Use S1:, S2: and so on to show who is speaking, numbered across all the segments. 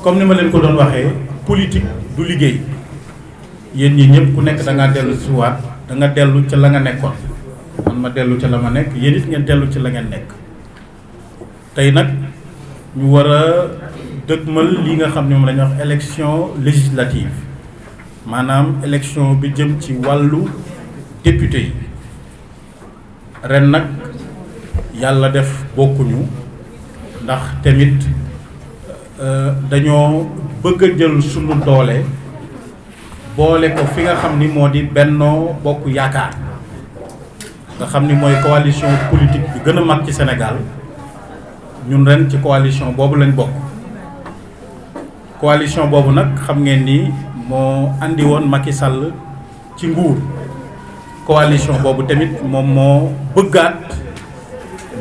S1: comme ni ma leen ko doon waxee politique du liggéey yéen ñi ñëpp ku nekk da ngaa dellu si waat da nga dellu ca la nga nekkoon man ma dellu ca la ma nekk yéen it ngeen dellu ci la ngeen nekk tey nag ñu war a dëgmal li nga xam ne moom la ñuy wax élection législative maanaam élection bi jëm ci wàllu député yi ren nag yàlla def bokkuñu ndax tamit dañoo bëgg a jël sunu doole boole ko fi nga xam ni moo di Benno Bokk Yaakaar nga xam ni mooy coalition politique bi gën a mag ci Sénégal ñun ren ci coalition boobu lañ bokk coalition boobu nag xam ngeen ni moo andi woon Macky Sall ci nguur coalition boobu tamit moom moo bëggaat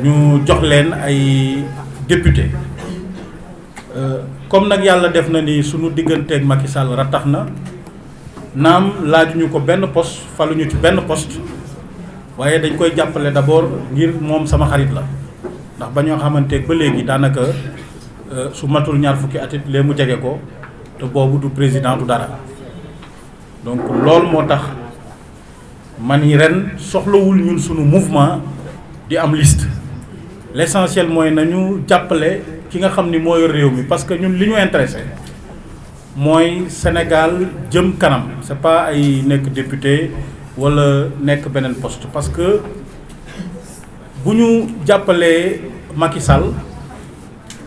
S1: ñu jox leen ay député comme nag yàlla def na ni sunu digganteeg Macky Sall ratax na naam laajuñu ko benn poste faluñu ci benn poste waaye dañ koy jàppale d'abord ngir moom sama xarit la ndax ba ñoo xamanteeg ba léegi daanaka su matul ñaar fukki at it lee mu jege ko te boobu du président du dara donc loolu moo tax man yi ren soxlawul ñun sunu mouvement di am liste l'essentiel mooy nañu jàppale ki nga xam ni moo yor réew mi parce que ñun li ñu intéressé mooy Sénégal jëm kanam c'est pas ay nekk député wala nekk beneen poste parce que bu ñu jàppalee Macky Sall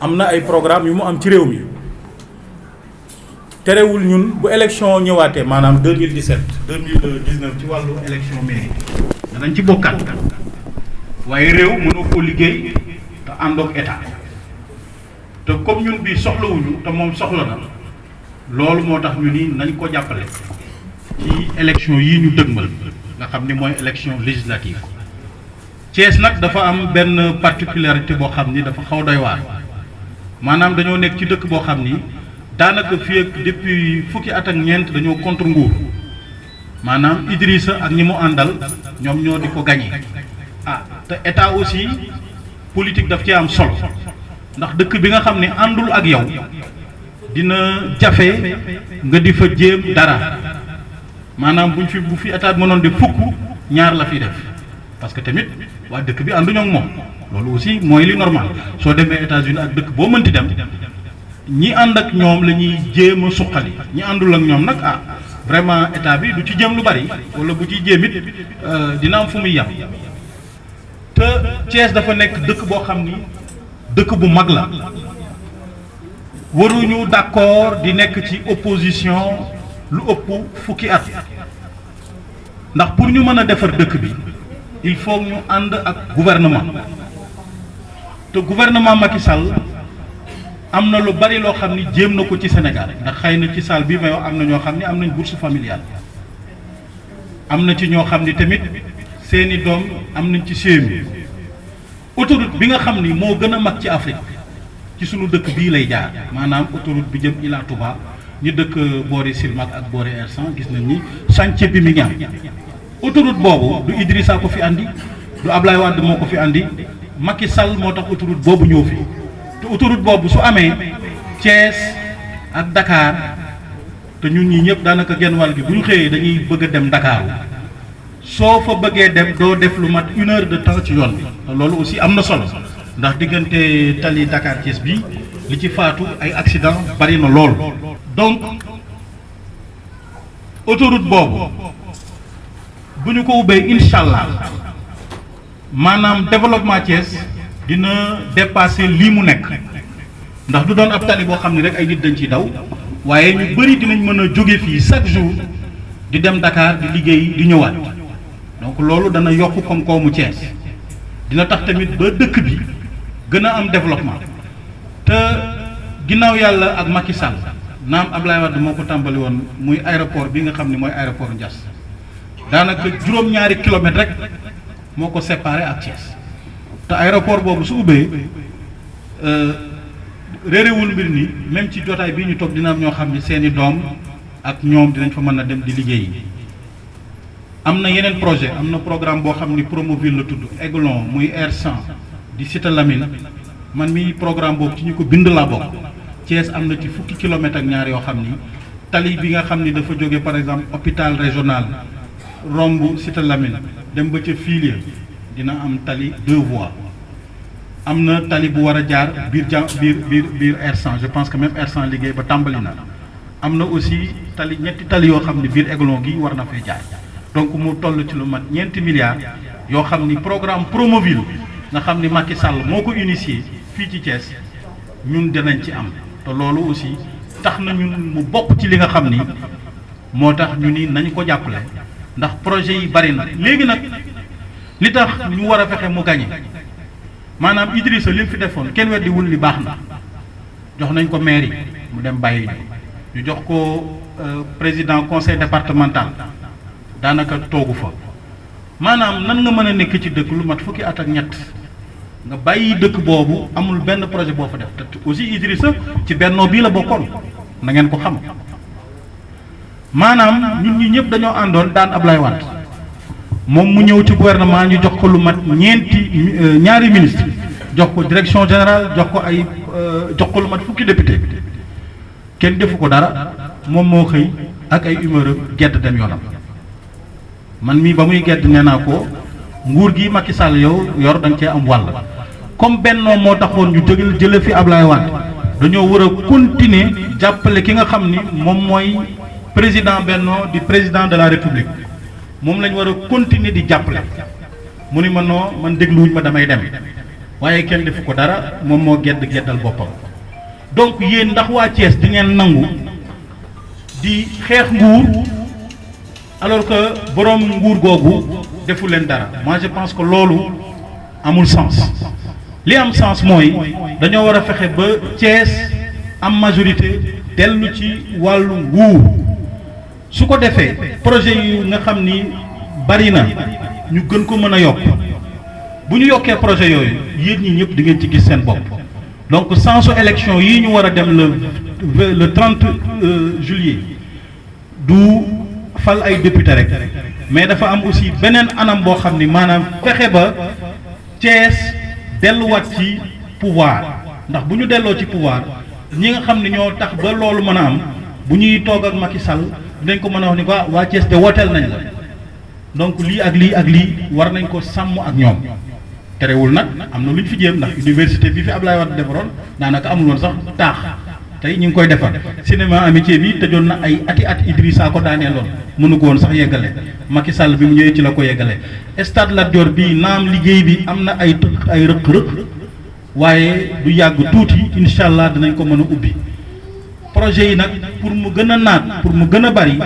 S1: am na ay programme yu mu am ci réew mi terewul ñun bu élection ñëwaatee maanaam 2017 2019 ci wàllu élection mairie danañ ci bokkaat waaye réew mënoo ko liggéey te àndoog état te comme ñun bii soxlawuñu te moom soxla na loolu moo tax ñu ni nañ ko jàppale ci élection yii ñu dëgmal nga xam ni mooy élection législative Thiès nag dafa am benn particularité boo xam ni dafa xaw doy waar maanaam dañoo nekk ci dëkk boo xam ni daanaka fii ak depuis fukki at ak ñeent dañoo contre nguur maanaam Idrissa ak ñi mu àndal ñoom ñoo di ko gagné te état aussi politique daf ci am solo ndax dëkk bi nga xam ne àndul ak yow dina jafe nga di fa jéem dara maanaam bu fi état bi mënoon di fukk ñaar la fi def parce que tamit waa dëkk bi ànduñoo ak moom loolu aussi mooy li normal soo demee États-Unis ak dëkk boo mënti dem ñi ànd ak ñoom la ñuy jéem a suqali ñi àndul ak ñoom nag vraiment état bi du ci jéem lu bari wala bu ci jéem it dina am fu muy yem te Thiès dafa nekk dëkk boo xam ni dëkk bu mag la waruñu d'accord di nekk ci opposition lu ëpp fukki at ndax pour ñu mën a defar dëkk bi il faut ñu ànd ak gouvernement te gouvernement Macky Sall am na lu bari loo xam ni jéem na ko ci Sénégal ndax xëy na ci salle bi may wax am na ñoo xam ni am nañ bourse familiale am na ci ñoo xam ni tamit seeni doom am nañ ci CMU autoroute bi nga xam ni moo gën a mag ci Afrique ci sunu dëkk bii lay jaar maanaam autoroute bi jëm Ila Touba ñu dëkk boori Silmac ak boori R100 gis nañ ni chantier bi mi ngi am autoroute boobu du Idrissa ko fi andi du Ablaye Wade moo ko fi andi Macky Sall moo tax autoroute boobu ñëw fi te autoroute boobu su amee Thiès ak Dakar te ñun ñi ñëpp daanaka genn wàll gi bu ñu xëyee dañuy bëgg a dem Dakar soo fa bëggee dem doo def lu mat 1 heure de temps ci yoon bi te loolu aussi am na solo ndax diggante tali Dakar Thiès bi li ci faatu ay accident bari na lool. donc autoroute boobu bu ñu ko ubbee incha allah maanaam développement Thiès dina dépasser lii mu nekk ndax du doon ab tali boo xam ne rek ay nit dañ ciy daw waaye ñu bëri dinañ mën a jóge fii chaque jour di dem Dakar di liggéey di ñëwaat donc loolu dana yokk koom-koomu Thiès dina tax tamit ba dëkk bi gën a am développement te ginnaaw yàlla ak Macky Sall naam Ablaye Wade moo ko tàmbali woon muy aéroport bi nga xam ne mooy aéroport Ndiass daanaka juróom-ñaari kilomètres rek moo ko séparé ak Thiès te aéroport boobu su ubbee réerewul mbir ni même ci jotaay bii ñu toog dina am ñoo xam ne seeni doom ak ñoom dinañ fa mën a dem di liggéey am na yeneen projet am na programme boo xam ni Promoville la tudd Aiglon muy R100 di Cité Lamine man mi programme boobu ci ñu ko bind laa bokk Thiès am na ci fukki kilomètres ak ñaar yoo xam ni tali bi nga xam ni dafa jóge par exemple hôpital régional romb Cité Lamine dem ba ca Filia dina am tali 2 voies am na tali bu war a jaar biir biir R100 je pense que même R100 liggéey ba tàmbali na am na aussi tali ñetti tali yoo xam ni biir Aiglon gi war na fay jaar donc mu toll ci lu mat ñeenti milliards yoo xam ni programme Promoville nga xam ni Macky Sall moo ko initié fii ci Thiès ñun dinañ ci am te loolu aussi tax na ñun mu bokk ci li nga xam ni moo tax ñu ni nañu ko jàppale ndax projet yi bari na léegi nag li tax ñu war a fexe mu gagné maanaam Idrissa li mu fi defoon kenn weddiwul li baax na jox nañ ko mairie mu dem bàyyi ñu jox ko président conseil départemental daanaka toogu fa maanaam nan nga mën a nekk ci dëkk lu mat fukki at ak ñett nga bàyyi dëkk boobu amul benn projet boo fa def te aussi Idrissa ci bennoo bii la bokkoon na ngeen ko xam maanaam ñun ñi ñëpp dañoo àndoon daan Ablaye Wade moom mu ñëw ci gouvernement ñu jox ko lu mat ñaari ministre jox ko direction générale jox ko lu mat fukki député kenn defu ko dara moom moo xëy ak ay humeur gedd dem yoonam man mii ba muy gedd nee naa ko nguur gi Macky Sall yow yor da nga cee am wàll comme bennoo moo taxoon ñu jële fi Ablaye Wade dañoo war a continuer jàppale ki nga xam ni moom mooy président bennoo di président de la république moom lañ war a continuer di jàppale mu ni ma noo man dégluwuñ ma damay dem waaye kenn defu ko dara moom moo geddal boppam donc yéen ndax waa Thiès di ngeen nangu di xeex nguur alors que borom nguur googu defu leen dara moi je pense que loolu amul sens li am sens mooy dañoo war a fexe ba Thiès am majorité dellu ci wàllu nguur su ko defee projet yi nga xam ni bari na ñu gën ko mën a yokk bu ñu yokkee projet yooyu yéen ñi ñëpp di ngeen ci gis seen bopp donc sensu élection yii ñu war a dem le 30 juillet du fal ay député rek mais dafa am aussi beneen anam boo xam ni maanaam fexe ba Thiès delluwaat ci pouvoir ndax bu ñu delloo ci pouvoir ñi nga xam ne ñoo tax ba loolu mën a am bu ñuy toog ak Macky Sall dinañ ko mën a wax ni ko waa Thiès de wooteel nañ la donc lii ak lii war nañ ko sàmm ak ñoom terewul nag am na lu ñu fi jéem ndax université bi fi Ablaye Wade defaroon daanaka amul woon sax taax tey ñu ngi koy defar cinéma amitié bi tëjoon na ay at Idrissa ko daaneeloon mënu ko woon sax yeggale Macky Sall bi mu ñëwee ci la ko yeggale stade Lat Dior bii naam liggéey bi am na ay rëq-rëq waaye du yàgg tuuti incha allah dinañ ko mën a ubbi projet yi nag pour mu gën a naat pour mu gën a bari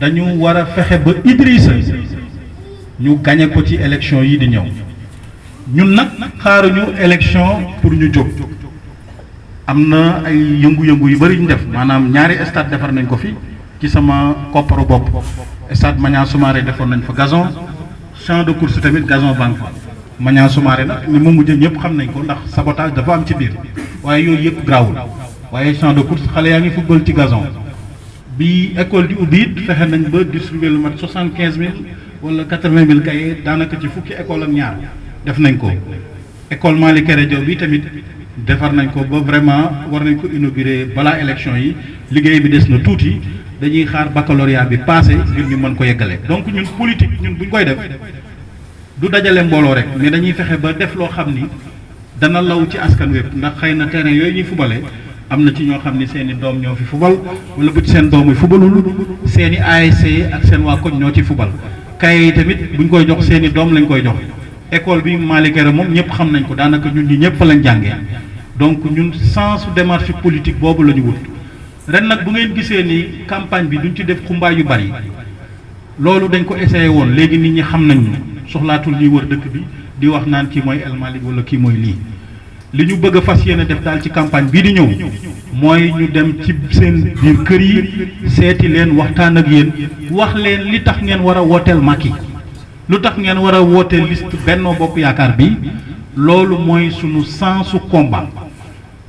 S1: dañu war a fexe ba Idrissa ñu gañe ko ci élection yi di ñëw ñun nag xaaruñu élection pour ñu jóg am na ay yëngu-yëngu yu bari ñu def maanaam ñaari stade defar nañ ko fi ci sama kopparu bopp stade Maniang Soumaré defoon nañ fa gazon champ de course tamit gazon banque fa Maniang Soumaré nag ni mu mujj ñëpp xam nañ ko ndax sabotage dafa am ci biir waaye yooyu yëpp grawul waaye champ de course xale yaa ngi football ci gazon bi école di ubbi it fexe nañ ba distribuer lu mat 75 000 wala 80 000 cahiers daanaka ci fukki école ak ñaar def nañ ko école Malick Kéré Diaw bi tamit defar nañ ko ba vraiment war nañ ko inaugurer balaa élection yi liggéey bi des na tuuti dañuy xaar baccalauréat bi passé ngir ñu mën ko yeggale donc ñun politique ñun buñ koy def du dajale mbooloo rek mais dañuy fexe ba def loo xam ni dana law ci askan wépp ndax xëy na terrain yooyu ñuy fubale am na ci ñoo xam ni seen i doom ñoo fi fubal wala bu ci seen doom yi fubalul seen i ASC ak seen waa koñ ñoo ci fubal kaye yi tamit buñ koy jox seen i doom lañ koy jox école bi Malick Kéré moom ñëpp xam nañ ko daanaka ñun ñi ñëpp fa lañ jàngee donc ñun sensu démarche politique boobu la ñu wut ren nag bu ngeen gisee ni campagne bi duñ ci def xumbaay yu bari loolu dañ ko essayé woon léegi nit ñi xam nañ ñu soxlaatul ñuy wër dëkk bi di wax naan kii mooy El Malick wala kii mooy lii li ñu bëgg a fas yéene def daal ci campagne bii di ñëw mooy ñu dem ci seen biir kër yi seeti leen waxtaan ak yéen wax leen li tax ngeen war a wooteel Macky lu tax ngeen war a wooteel liste Benno Bokk Yaakaar bi loolu mooy sunu sensu combat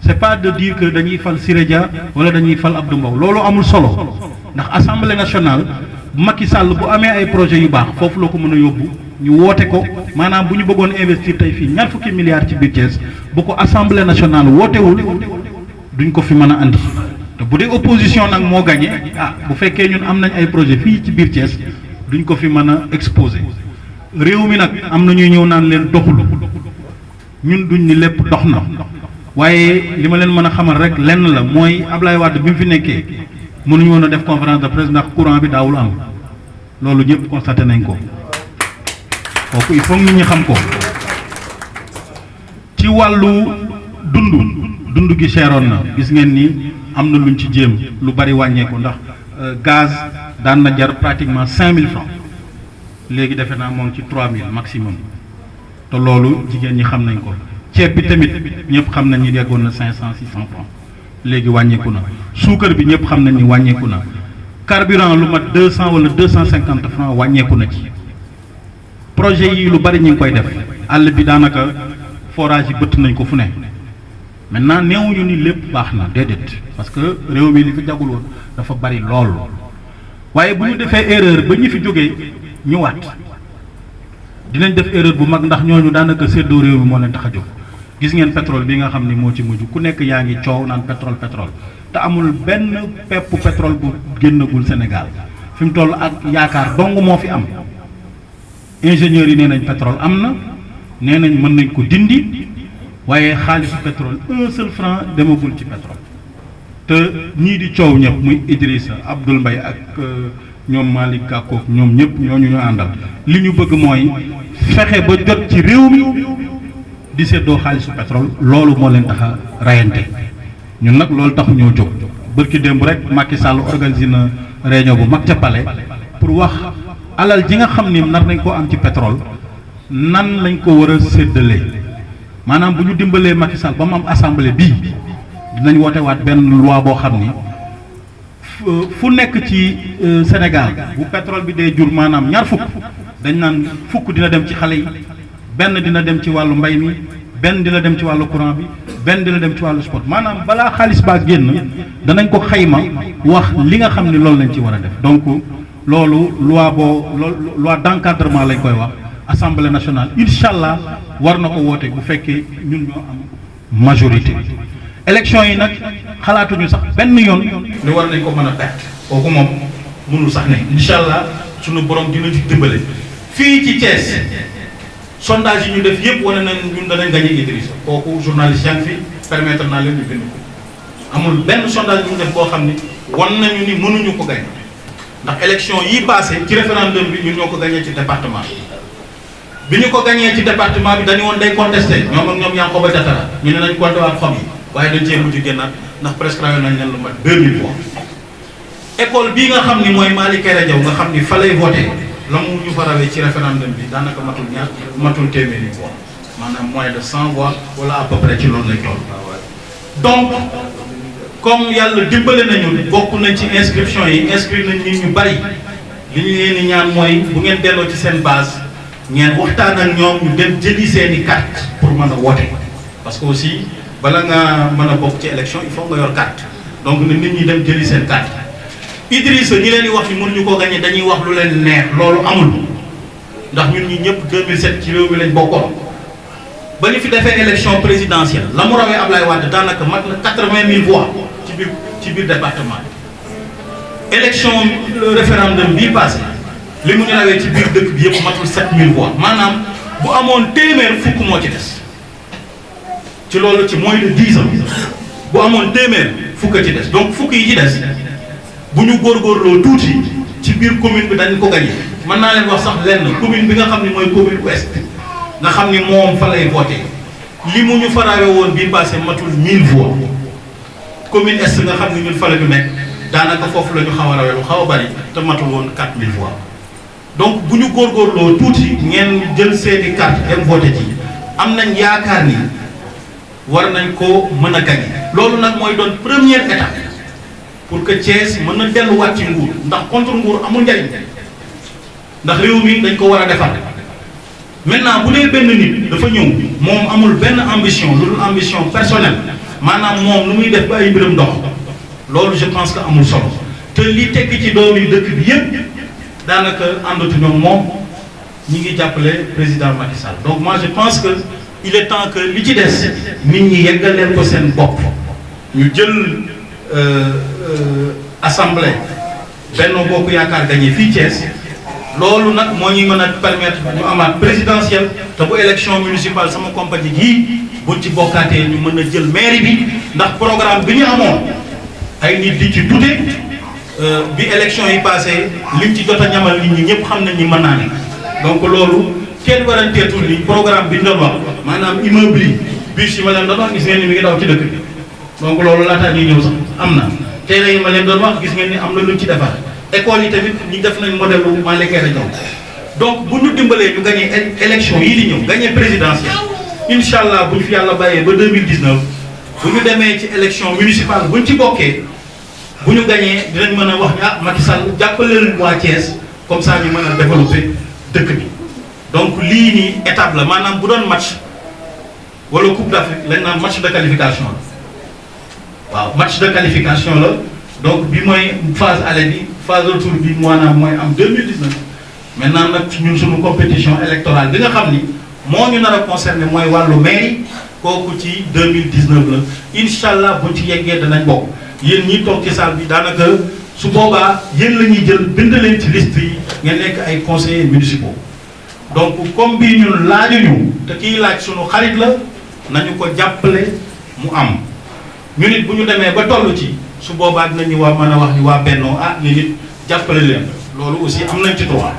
S1: c'est pas de dire que dañuy fal Siré Dia wala dañuy fal Abdou Mbow loolu amul solo ndax assemblée nationale Macky Sall bu amee ay projets yu baax foofu la ko mën a yóbbu ñu woote ko maanaam bu ñu bëggoon investir tey fii ñaar fukki milliards ci biir Thiès bu ko assemblée nationale wootewul duñ ko fi mën a andi te bu dee opposition nag moo gagné bu fekkee ñun am nañ ay projet fii ci biir Thiès duñ ko fi mën a exposé réew mi nag am na ñuy ñëw naan leen doxul ñun duñ ni lépp dox na waaye li ma leen mën a xamal rek lenn la mooy Ablaye Wade bi mu fi nekkee mënuñu woon a def conférence de presse ndax courant bi daawul am loolu ñëpp constaté nañ ko kooku il faut nit ñi xam ko ci wàllu dund gi seeroon na gis ngeen ni am na luñ ci jéem lu bari wàññeeku ndax gaz daan na jar pratiquement 5000 francs léegi defe naa moo ngi ci 3000 maximum te loolu jigéen ñi xam nañ ko ceeb bi tamit ñëpp xam nañ ni yeggoon na 500 600 francs léegi wàññeeku na suukar bi ñëpp xam nañ ni wàññeeku na carburant lu mat 200 wala 250 francs wàññeeku na ci projet yi lu bari ñu ngi koy def àll bi daanaka forage yi bëtt nañ ko fu ne maintenant néewuñu ni lépp baax na déedéet parce que réew mi li fi jagul woon dafa bari lool waaye bu ñu defee erreur ba ñu fi jógee ñëwaat dinañ def erreur bu mag ndax ñooñu daanaka séddoo réew mi moo leen tax a jóg gis ngeen pétrole bi nga xam ni moo ci mujj ku nekk yaa ngi coow naan pétrole te amul benn pepp pétrole bu génnagul Sénégal fi mu toll ak yaakaar dong moo fi am ingénieurs yi nee nañ pétrole am na nee nañ mën nañ ko dindi waaye xaalisu pétrole 1 seul franc demagul ci pétrole te ñii di coow ñëpp muy Idrissa Abdoul Mbaye ak ñoom Malick Gakou ñoom ñëpp ñooñu ñu àndal li ñu bëgg mooy fexe ba jot ci réew mi di seddoo xaalisu pétrole loolu moo leen tax a rayante ñun nag loolu taxu ñoo jóg bërki démb rek Macky Sall organisé na réunion bu mag ca Palais pour wax alal ji nga xam ni nar nañ koo am ci pétrole nan lañ ko war a séddalee maanaam bu ñu dimbalee Macky Sall ba mu am assemblée bii dinañ woote waat benn loi boo xam ni fu nekk ci Sénégal bu pétrole bi dee jur maanaam ñaar fukk dañ naan fukk dina dem ci xale yi benn dina dem ci wàllu mbay mi benn dina dem ci wàllu courant bi benn dina dem ci wàllu sport maanaam balaa xaalis baa génn danañ ko xayma wax li nga xam ni loolu lañ ci war a def donc loolu loi d'encadrement lañ koy wax assemblée nationale incha allah war na ko woote bu fekkee ñun ñoo am majorité. élection yi nag xalaatuñu sax benn yoon ni war nañ ko mën a perte kooku moom mënul sax ne incha allah sunu borom dina ci dimbale fii ci Thiès sondage yi ñu def yëpp wane nañ ñun danañ gagné Idrissa kooku journaliste yaa ngi fi permettre naa leen ñu bind ko amul benn sondage bu ñu def boo xam ni wan nañu ni mënuñu ko gagné ndax élection yi passé ci référendum bi ñun ñoo ko gagné ci département bi ñu ko gagné ci département bi dañu woon day contesté ñoom ak ñoom Yankhoba Diattara ñu ne nañ compté waat xob yi waaye dañ cee mujj génnaat ndax presque rayon nañ leen lu mat 2000 voix école bii nga xam ni mooy Malick Kéré Diaw nga xam ni fa lay voté la mu ñu fa rawee ci référendum bi daanaka matul téeméeri voix maanaam moins de 100 voix wala à peu près ci loolu lay toll. donc comme yàlla dimbale nañu bokk nañ ci inscription yi inscrire nañ nit ñu bari li ñu leen di ñaan mooy bu ngeen delloo ci seen base ngeen waxtaan ak ñoom ñu dem jëli seeni carte pour mën a woote parce que aussi bala nga mën a bokk ci élection il faut nga yor carte donc ne nit ñi dem jëli seen carte. Idrissa ñi leen di wax ni mënuñu koo gagné dañuy wax lu leen neex loolu amul ndax ñun ñi ñëpp 2007 ci réew mi lañ bokkoon ba ñu fi defee élection présidentielle la mu rawee Ablaye Wade daanaka mat na 80 000 voix ci biir département bi. élection référendum bii passé li mu ñu rawee ci biir dëkk bi yëpp matul 7000 voix maanaam bu amoon téeméer fukk moo ci des ci loolu ci moins de 10 ans bu amoon téeméer fukk ci des donc fukk yi ci des. bu ñu góorgóorloo tuuti ci biir commune bi dañ ko gagné mën naa leen wax sax lenn commune bi nga xam ne mooy commune ouest nga xam ni moom fa lay voté li mu ñu farawee woon bii passé matul 1000 voix commune est nga xam ne ñun fa la ñu nekk daanaka foofu la ñu xaw a rawee lu xaw a bari te matul woon 4000 voix donc bu ñu góorgóorloo tuuti ngeen jël seeni carte dem voté ji am nañ yaakaar ni war nañ ko mën a gagné loolu nag mooy doon première étape. pour que Thiès mën na delluwaat ci nguur ndax contre nguur amul njariñ ndax réew mi dañ ko war a defar maintenant bu dee benn nit dafa ñëw moom amul benn ambition lu dul ambition personnelle maanaam moom lu muy def ba ay mbiram dox loolu je pense que amul solo te li tekki ci doom yi dëkk bi yépp daanaka àndatu ñoom moom ñi ngi jàppale président Macky Sall donc moi je pense que il est temps que li ci des nit ñi yeggal leen ko seen bopp ñu jël assemblée Benno Bokk Yaakaar gagné fii Thiès loolu nag moo ñuy mën a permettre ñu amaat présidentielle te bu élection municipale sama compagnie gii buñ ci bokkaatee ñu mën a jël mairie bi ndax programme bi ñu amoon ay nit di ci dute bi élection yi passé liñ ci jot a ñamal nit ñi ñëpp xam nañ ni mën naa ne donc loolu kenn waranteetul ni programme bi ñu doon wax maanaam immeuble yi bus yi ma leen doon wax gis ngeen ni mi ngi daw ci dëkk bi donc loolu laataa ñuy ñëw sax am na tey yi ma leen doon wax gis ngeen ni am na luñ ci defar école yi tamit ñu def nañ modèle bu Malick Keita Diaw donc bu ñu dimbalee ñu gagné élection yii di ñëw gagné présidentielle incha allah bu ñu fi yàlla bàyyee ba 2019 bu ñu demee ci élection municipale bu ñu ci bokkee bu ñu gagné dinañ mën a wax ni ah Macky Sall jàppale leen waa Thiès comme ça ñu mën a développer dëkk bi donc lii nii étape la maanaam bu doon match wala Coupe d'Afrique lañ naan match de qualification la waaw match de qualification la donc bi mooy phase aller bi phase retour bi maanaam mooy am 2019 maintenant nag ñun suñu compétition électorale bi nga xam ni moo ñu nar a concerné mooy wàllu mairie kooku ci 2019 la incha allah buñ ci yeggee danañ bokk yéen ñi toog ci salle bi daanaka su boobaa yéen la ñuy jël bind leen ci liste yi ngeen nekk ay conseillers municipaux donc comme bii ñun laajuñu te kiy laaj suñu xarit la nañu ko jàppale mu am ñu nit bu ñu demee ba toll ci su boobaa dinañu waa mën a wax ni waa Benno ah ñu nit jàppale leen loolu aussi am nañ ci droit